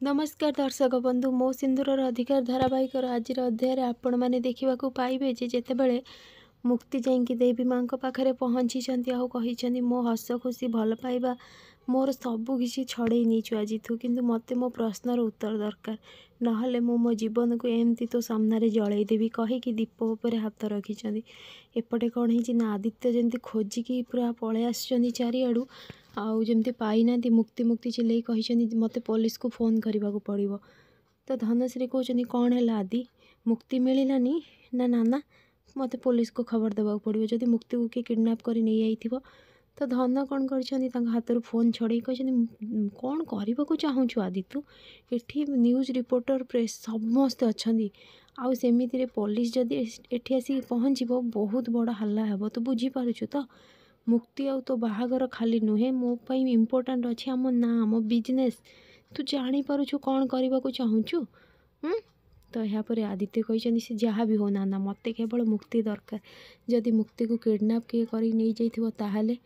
नमस्कार दर्शक बंधु मो सिंधुर अधिकार धारावाहिक आज अध्याय आपण मैंने देखा पाइबे जेतेबेले मुक्ति जाइंकी देवी माँ पाखे पहुँची कही मो हस खुशी भल पाइबा मोर सबू किसी छड़े नहीं आज किंतु मत मो प्रश्नर उत्तर दरकार नहले मो जीवन को एमती तो सामने जलईदेवी कहीकि दीप उपर हाथ रखी एपटे कौन है आदित्य जमी खोजिकी पूरा पलि आस चारिआडू आउ जमी पाईना मुक्ति मुक्ति चिल्लई कही मत पुलिस को फोन करने को पड़ो। तो धनश्री कहते कौन है आदि मुक्ति मिलानी ना नाना मत पुलिस को खबर देवा पड़ो जदि मुक्ति को किए किडनैप कर नहीं जाइथिबो। तो धन कौन कर हाथ फोन छड़े कही कौन करने को चाहूँ आदि तू ये न्यूज रिपोर्टर प्रेस समस्ते अच्छा आउ सेमिति पुलिस जदि एठी आसी पहुँचब बहुत बड़ हल्ला हेब तू बुझीपारुछु तो मुक्ति आउ तो बाहागर खाली नुहे मो पाई इम्पोर्टाट अच्छे आम ना आम बिजनेस तू जानीपारुछु कौन करने को चाहूँ। तो यापर आदित्य कही से जहाँ भी हो ना मत केवल मुक्ति दरकार जदि मुक्ति को किडनैप किए कर नहीं जाइथिबो ताहाले।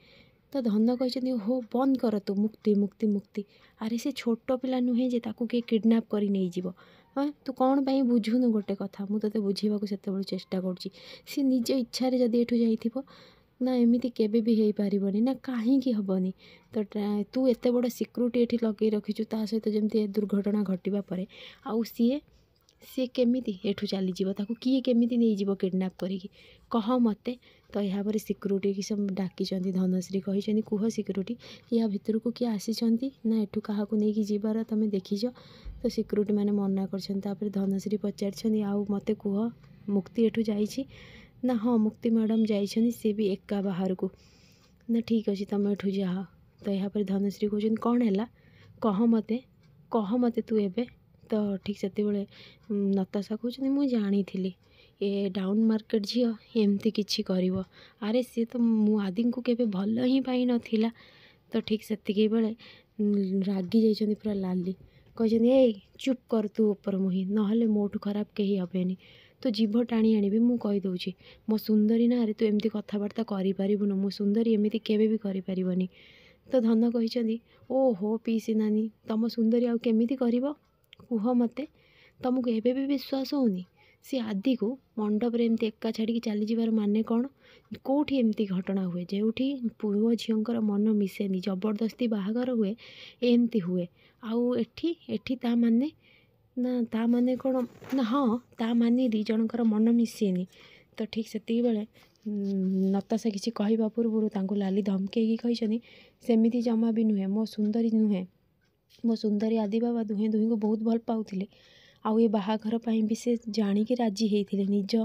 तो धन कही हो बंद कर तू मुक्ति मुक्ति मुक्ति अरे से छोट पिला नुहे जे ताकू किए किडनैप कर नहीं जीवो। हाँ तू कौन पाई बुझुनु गोटे कथा मुझे तोते बुझेबा से चेष्टा करुँची सी निज इच्छा जदि एठू जाइथिबो ना एमती केबे भी हो पारबनी ना कहीं हेनी। तो तू एत बड़ सिक्यूरिटी ये लगे रखीचु ता सहित जमी दुर्घटना घटवा पर आउ सी केमिति एठू चली जीव ताकू किए केमिति नहीं जीव किडनैप करिकी कह मते। तो यहाँ पर सिक्यूरिटी की सब डाकी धनश्री कही कुह सिक्यूरिटी या भितर को किए आसी ना एठू क्या नहीं जीवार तुम देखीच। तो सिक्यूरिटी मैंने मना कर धनश्री पचार आउ मते कुह मुक्ति एठू जाइछि ना हाँ मुक्ति मैडम जाइछनी सी भी एका बाहर को ना ठीक अच्छे तुम एठू जाह। तो यहाँ पर धनश्री कहते कौन है कह मते तू एबे। तो ठीक से नताशा कहते मुझे जानी ए डाउन मार्केट झील एमती किसी कर अरे सी तो मु आदि को केबे भल ही पाई नथिला। तो ठीक से बेले रागी जाइछनी पूरा लाली कही ए चुप कर तू ऊपर मुही नहले मोठू खराब कहीं हेनी तो जीभ टाणी आनी मु कहीदे मो सुंदरी ना रे तू एमती कथबार्ता करूँ मो सुंदरी एमती केबे भी करें। तो धन कही ओहो पीसी नानी तुम सुंदरी आउ केमिति करिवो कुह मते तुमको एबे भी विश्वास होनी सी आदि को मंडप रे एमती एका छाड़ी चली जीवार माने कौन कौटी एमती घटना हुए जोठी पुओ झीर मन मिसेनी जबरदस्ती बाहागर हुए एमती हुए आउ एठी एठी ता माने ना ता माने कौन ना हाँ ता माने दी जनकर मन मिसेनी। तो ठीक से बेले नताशा किसी कहवा पूर्व लाली धमकेगी कही सेमिति जमा भी नुहे मो सुंदरी नुहे मो सुंदरी आदि बाबा दुहे दुही को बहुत भल पाउथिले आउ ये बाहाघर पाई भी से जाणिकी राजी होते निज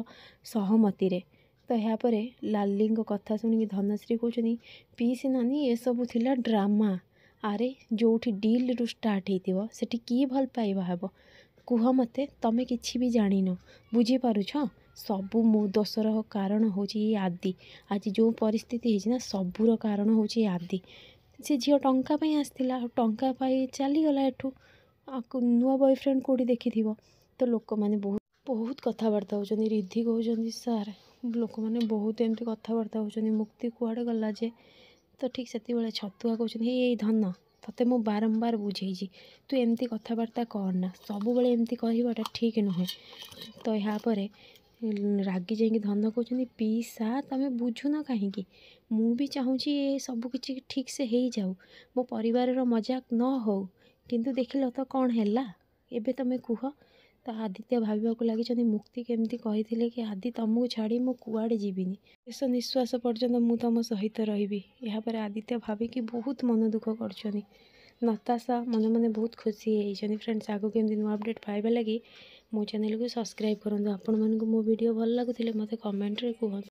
सहमति रे। तो यहाँ पर लाली कथा शुणिकी धनश्री कहते पीसी नानी ये सब थिला ड्रामा अरे जोठी डील रु स्टार्ट होइतिबो सेठी की भल पाइबा हेबो कुह मते तमे किछि भी जानिनो बुझीपारुछ सबू मो दोषर कारण होची आदि आज जो परिस्थिति है ना सबूर कारण होची आदि से झील टंका पाई आसला टंका पाई चलीगला एठू नुआ बॉयफ्रेंड कौटी देखी तो लोक मैंने बहुत बहुत कथबार्ता होती रिद्धि कहते सार लोक मैंने बहुत एमती कथबार्ता होती मुक्ति कुआड़े गला जे। तो ठीक से छतुआ कहते ये धन तते मु बारंबार बुझेजी तू एमती कथबार्ता करना सब बेले एमती कहवाटा ठीक नुहे। तो यहाँ पर रागी जाइए धन कहते पीसा तमें बुझुन कहीं मु भी चाहूँगी ये सब किसी ठीक से हो जाऊ मो परिवार मजाक न हो किंतु देखिल तो कौन है एबे तमें कुह। तो आदित्य भाविबा लगी मुक्ति केमती कही कि आदि तुमको छाड़ी मु कुआड़े जीविनी शेष निश्वास पर्यंत मु तुम सहित रही। यहाँ पर आदित्य भाविकी बहुत मन दुख कर नताशा मन मन बहुत खुशी होती। फ्रेंड्स आगो केमती नुआ अपडेट पाइबा लगी मो चैनल को सब्सक्राइब करूँ। आपण मानक मो वीडियो भल लगुले मत कमेंट रे कहूँ।